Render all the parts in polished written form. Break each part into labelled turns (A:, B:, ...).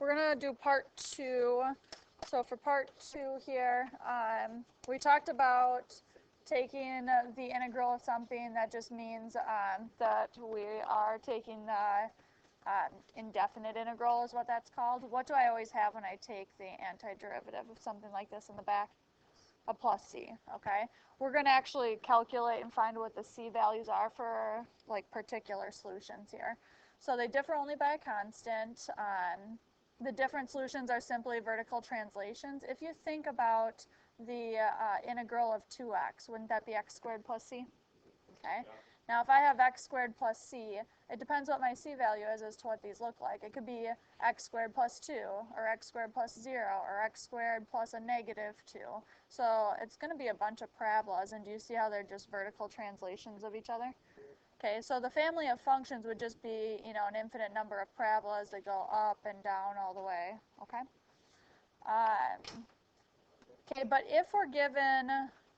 A: we're going to do part 2. So for part 2 here, we talked about taking the integral of something. That just means that we are taking the indefinite integral is what that's called. What do I always have when I take the antiderivative of something like this in the back? A plus c, okay? We're going to actually calculate and find what the c values are for like particular solutions here. So they differ only by a constant. The different solutions are simply vertical translations. If you think about the integral of 2x, wouldn't that be x squared plus c? Okay. Yeah. Now if I have x squared plus c, it depends what my c value is as to what these look like. It could be x squared plus 2, or x squared plus 0, or x squared plus a negative 2. So it's going to be a bunch of parabolas, and do you see how they're just vertical translations of each other? Okay, so the family of functions would just be, you know, an infinite number of parabolas that go up and down all the way, okay? Okay, but if we're given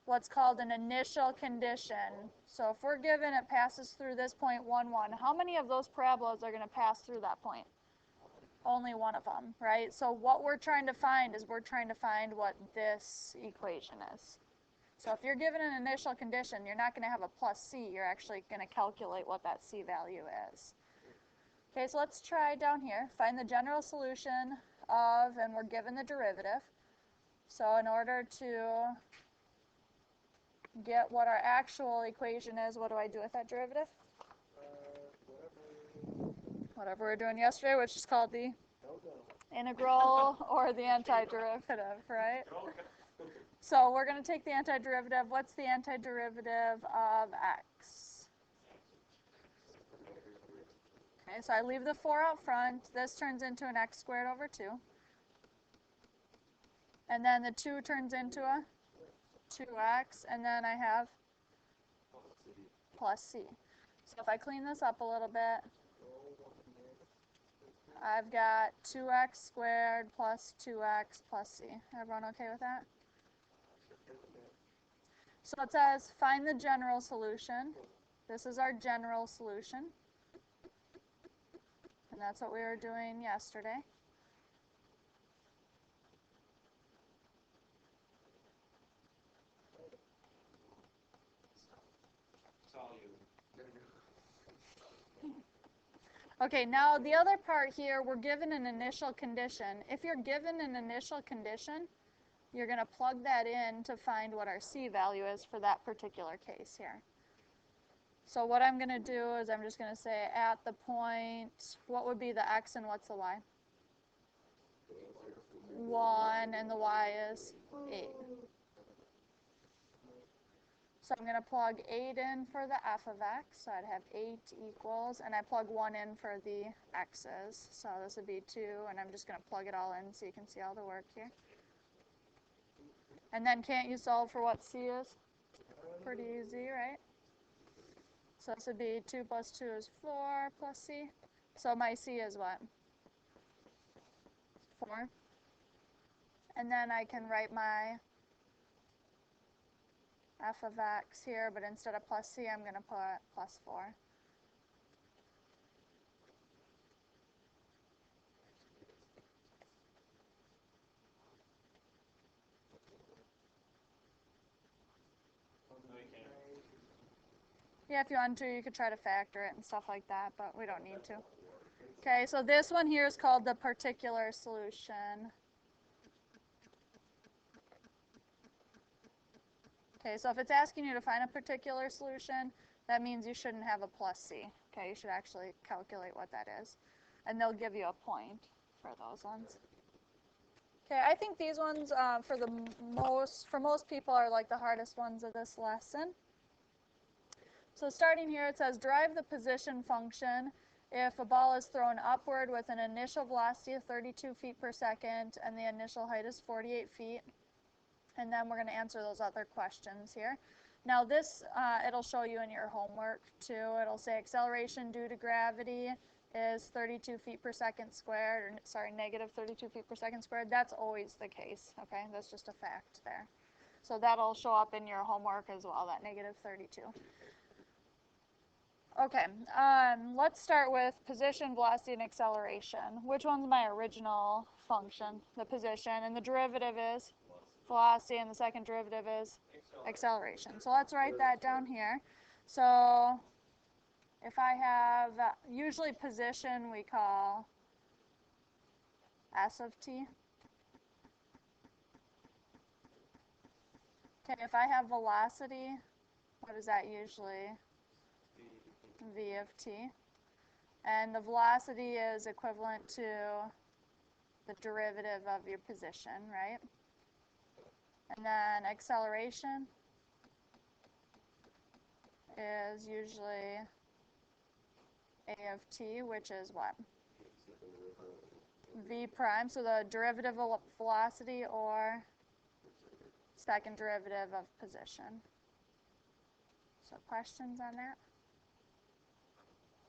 A: what's called an initial condition, so if we're given it passes through this point 1, 1, how many of those parabolas are going to pass through that point? Only one of them, right? So what we're trying to find is we're trying to find what this equation is. So if you're given an initial condition, you're not going to have a plus c. You're actually going to calculate what that c value is. Okay, so let's try down here. Find the general solution of, and we're given the derivative. So in order to get what our actual equation is, what do I do with that derivative? Whatever we were doing yesterday, which is called the integral or the antiderivative, right? So we're going to take the antiderivative. What's the antiderivative of x? Okay, so I leave the 4 out front. This turns into an x squared over 2. And then the 2 turns into a 2x. And then I have plus c. So if I clean this up a little bit, I've got 2x squared plus 2x plus c. Everyone okay with that? So it says find the general solution. This is our general solution. And that's what we were doing yesterday. Okay, now the other part here, we're given an initial condition. If you're given an initial condition, you're going to plug that in to find what our c value is for that particular case here. So what I'm going to do is I'm just going to say at the point, what would be the x and what's the y? 1, and the y is 8. So I'm going to plug 8 in for the f of x, so I'd have 8 equals, and I plug 1 in for the x's, so this would be 2, and I'm just going to plug it all in so you can see all the work here. And then can't you solve for what c is? Pretty easy, right? So this would be 2 plus 2 is 4 plus c. So my c is what? 4. And then I can write my f of x here, but instead of plus c, I'm going to put plus 4. Yeah, if you want to, you could try to factor it and stuff like that, but we don't need to. Okay, so this one here is called the particular solution. Okay, so if it's asking you to find a particular solution, that means you shouldn't have a plus c. Okay, you should actually calculate what that is. And they'll give you a point for those ones. Okay, I think these ones for most people are like the hardest ones of this lesson. So starting here, it says derive the position function if a ball is thrown upward with an initial velocity of 32 feet per second and the initial height is 48 feet. And then we're going to answer those other questions here. Now this, it'll show you in your homework too. It'll say acceleration due to gravity is 32 feet per second squared, or sorry, negative 32 feet per second squared. That's always the case, okay? That's just a fact there. So that'll show up in your homework as well, that negative 32. Okay, let's start with position, velocity, and acceleration. Which one's my original function? The position, and the derivative is velocity, and the second derivative is acceleration. So let's write that down here. So if I have, usually position we call S of t. Okay, if I have velocity, what is that usually? V of t. And the velocity is equivalent to the derivative of your position, right? And then acceleration is usually A of t, which is what? V prime, so the derivative of velocity or second derivative of position. So questions on that?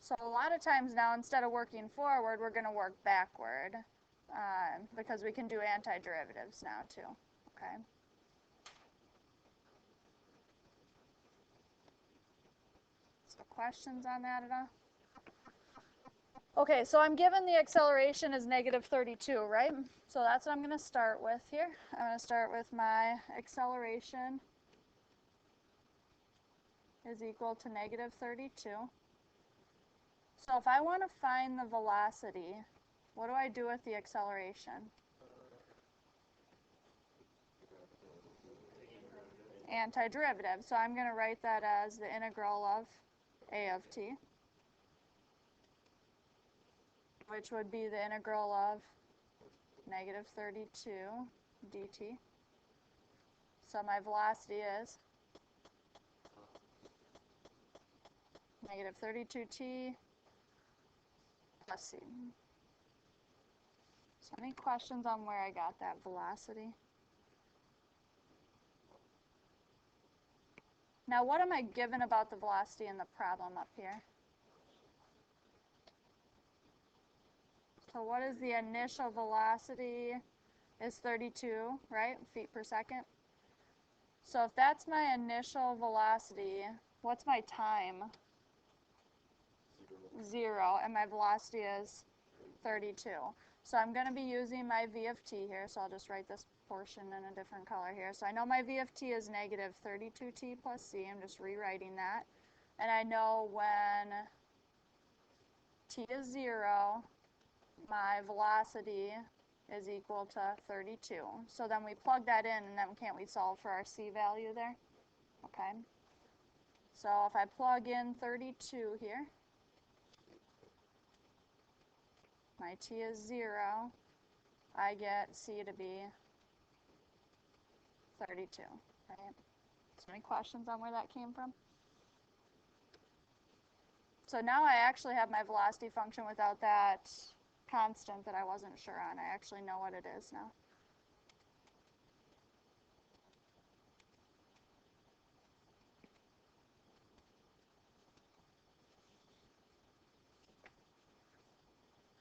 A: So a lot of times now, instead of working forward, we're going to work backward because we can do antiderivatives now too, okay? So questions on that at all? Okay, so I'm given the acceleration is negative 32, right? So that's what I'm going to start with here. I'm going to start with my acceleration is equal to negative 32. So if I want to find the velocity, what do I do with the acceleration? Antiderivative. So I'm going to write that as the integral of A of t, which would be the integral of negative 32 dt. So my velocity is negative 32t plus c. So any questions on where I got that velocity? Now what am I given about the velocity in the problem up here? So what is the initial velocity is 32, right, feet per second? So if that's my initial velocity, what's my time? 0, and my velocity is 32. So I'm going to be using my v of t here, so I'll just write this portion in a different color here. So I know my v of t is negative 32t plus c. I'm just rewriting that. And I know when t is 0, my velocity is equal to 32. So then we plug that in, and then can't we solve for our c value there? Okay. So if I plug in 32 here, my t is 0, I get c to be 32, right? So any questions on where that came from? So now I actually have my velocity function without that constant that I wasn't sure on. I actually know what it is now.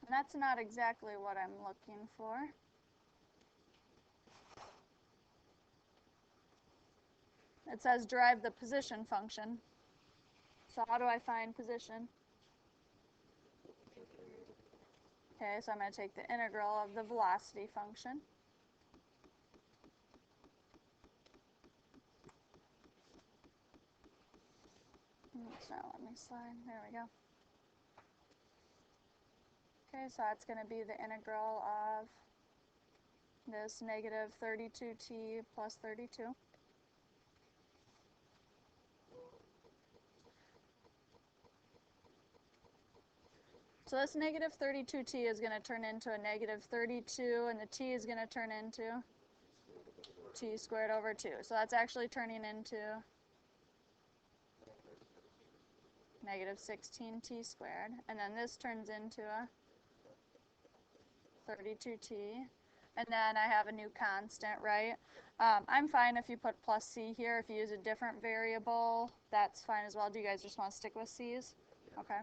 A: And that's not exactly what I'm looking for. It says derive the position function. So how do I find position? Okay, so I'm going to take the integral of the velocity function. So let me slide. There we go. Okay, so that's going to be the integral of this negative 32t plus 32. So this negative 32t is going to turn into a negative 32, and the t is going to turn into t squared over 2. So that's actually turning into negative 16t squared. And then this turns into a 32t. And then I have a new constant, right? I'm fine if you put plus c here. If you use a different variable, that's fine as well. Do you guys just want to stick with c's? Okay.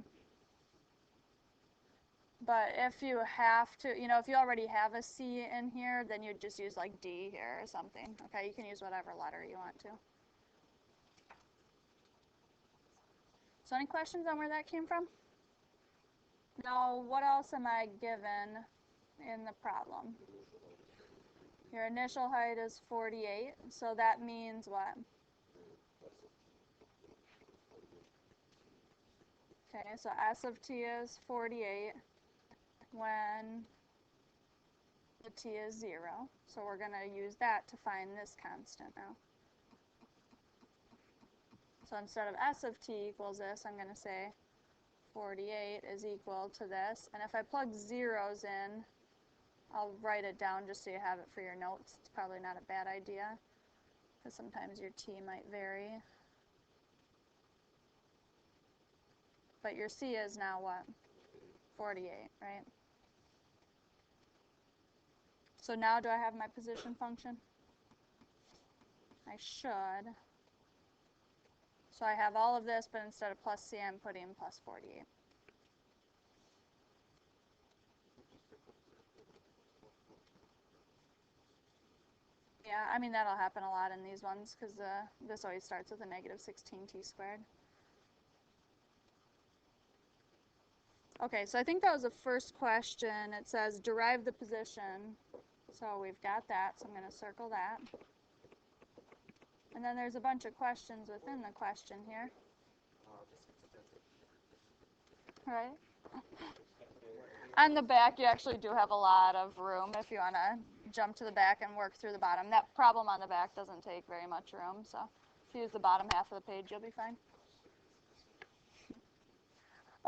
A: But if you have to, if you already have a c in here, then you'd just use like d here or something. Okay, you can use whatever letter you want to. So any questions on where that came from? Now, what else am I given in the problem? Your initial height is 48, so that means what? Okay, so S of t is 48 when the t is 0. So we're going to use that to find this constant now. So instead of S of t equals this, I'm going to say 48 is equal to this. And if I plug zeros in, I'll write it down just so you have it for your notes. It's probably not a bad idea, because sometimes your t might vary. But your c is now what? 48, right? So now do I have my position function? I should. So I have all of this, but instead of plus c, I'm putting plus 48. Yeah, I mean, that'll happen a lot in these ones, because this always starts with a negative 16t squared. Okay, so I think that was the first question. It says derive the position. So we've got that, so I'm going to circle that. And then there's a bunch of questions within the question here. Right? On the back, you actually do have a lot of room if you want to jump to the back and work through the bottom. That problem on the back doesn't take very much room, so if you use the bottom half of the page, you'll be fine.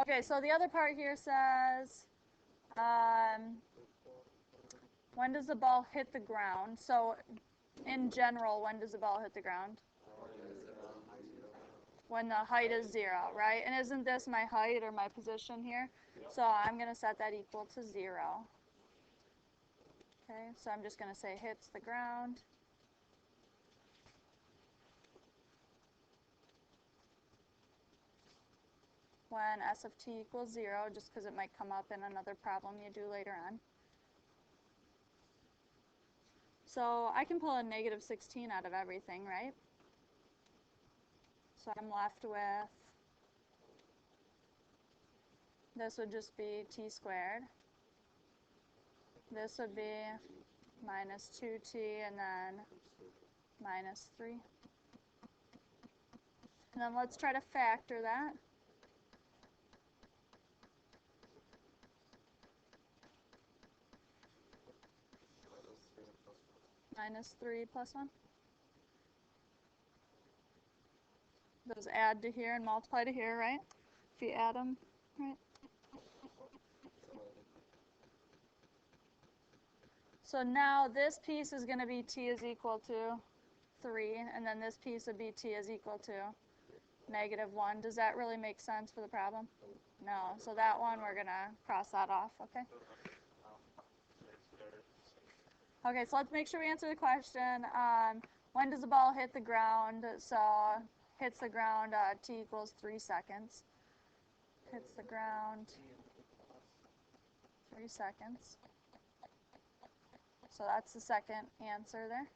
A: Okay, so the other part here says, when does the ball hit the ground? So in general, when does the ball hit the ground? When the height is 0, right? And isn't this my height or my position here? So I'm going to set that equal to 0. Okay, so I'm just going to say hits the ground. When S of t equals 0, just because it might come up in another problem you do later on. So I can pull a negative 16 out of everything, right? So I'm left with, this would just be t squared. This would be minus 2t and then minus 3. And then let's try to factor that. Minus 3 plus 1. Those add to here and multiply to here, right? If you add them, right? So now this piece is going to be t is equal to 3, and then this piece would be t is equal to negative 1. Does that really make sense for the problem? No. So that one, we're going to cross that off, okay? Okay, so let's make sure we answer the question. When does the ball hit the ground? So hits the ground, t equals 3 seconds. Hits the ground, 3 seconds. So that's the second answer there.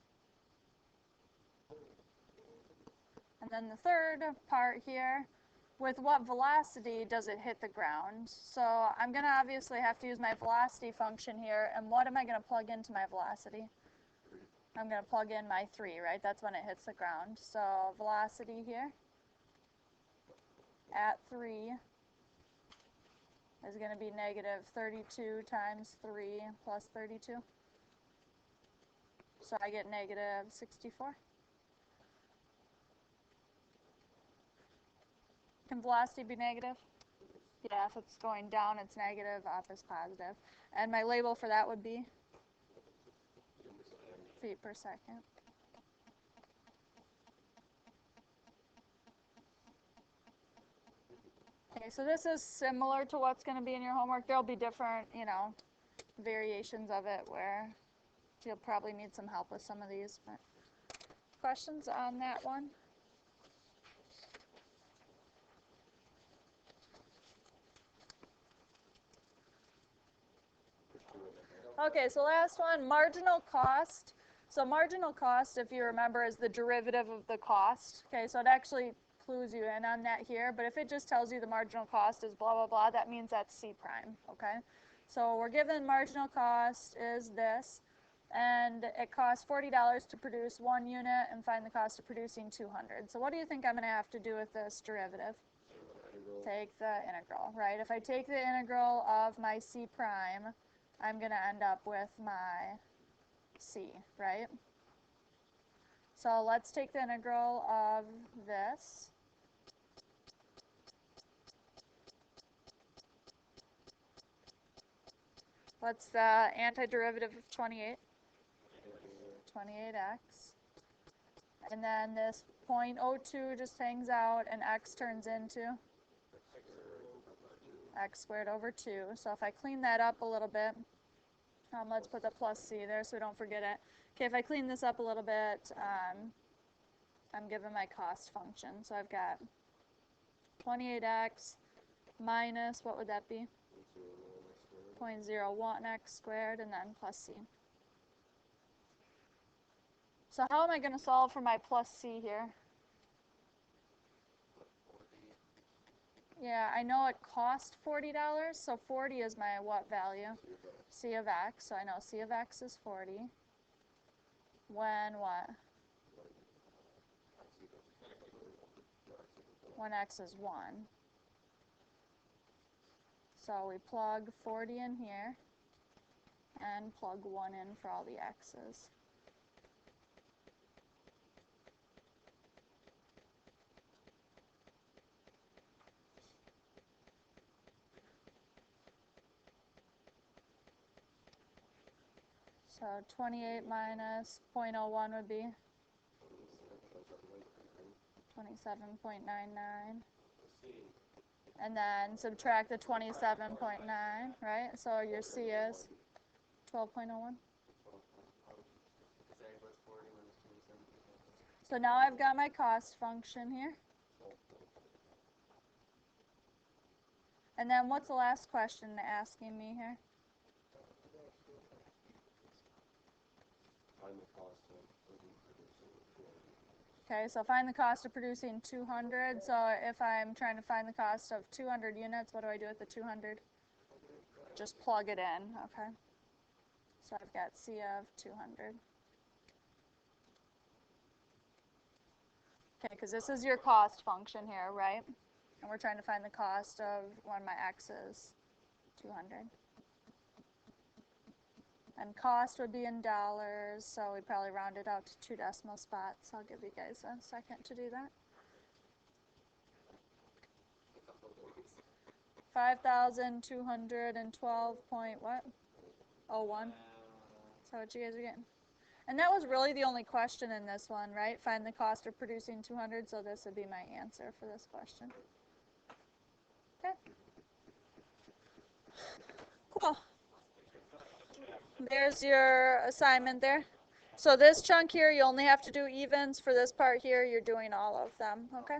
A: And then the third part here, with what velocity does it hit the ground? So I'm going to obviously have to use my velocity function here. And what am I going to plug into my velocity? I'm going to plug in my 3, right? That's when it hits the ground. So velocity here at 3 is going to be negative 32 times 3 plus 32. So I get negative 64. Can velocity be negative? Yeah, if it's going down, it's negative, up is positive. And my label for that would be feet per second. Okay, so this is similar to what's going to be in your homework. There'll be different, variations of it where you'll probably need some help with some of these. But questions on that one? Okay, so last one, marginal cost. So marginal cost, if you remember, is the derivative of the cost. Okay, so it actually clues you in on that here, but if it just tells you the marginal cost is blah, blah, blah, that means that's C prime, okay? So we're given marginal cost is this, and it costs $40 to produce 1 unit, and find the cost of producing 200. So what do you think I'm going to have to do with this derivative? Take the integral, right? If I take the integral of my C prime, I'm going to end up with my C, right? So let's take the integral of this. What's the antiderivative of 28? 28x. And then this 0.02 just hangs out, and x turns into x squared over 2. So if I clean that up a little bit, let's put the plus c there so we don't forget it. Okay, if I clean this up a little bit, I'm given my cost function. So I've got 28x minus, what would that be? 0.01x squared, and then plus c. So how am I going to solve for my plus c here? Yeah, I know it cost $40, so 40 is my what value? C of x, so I know C of x is 40. When what? When x is 1. So we plug 40 in here, and plug 1 in for all the x's. So 28 minus 0.01 would be 27.99. And then subtract the 27.9, right? So your C is 12.01. So now I've got my cost function here. And then what's the last question asking me here? Okay, so find the cost of producing 200. So if I'm trying to find the cost of 200 units, what do I do with the 200? Just plug it in, okay? So I've got C of 200. Okay, because this is your cost function here, right? And we're trying to find the cost of when my x is 200. And cost would be in dollars, so we probably round it out to 2 decimal spots. I'll give you guys a second to do that. 5,212 point what? 01. Is that what you guys are getting? And that was really the only question in this one, right? Find the cost of producing 200, so this would be my answer for this question. Okay. Cool. There's your assignment there. So this chunk here, you only have to do evens. For this part here, you're doing all of them, okay?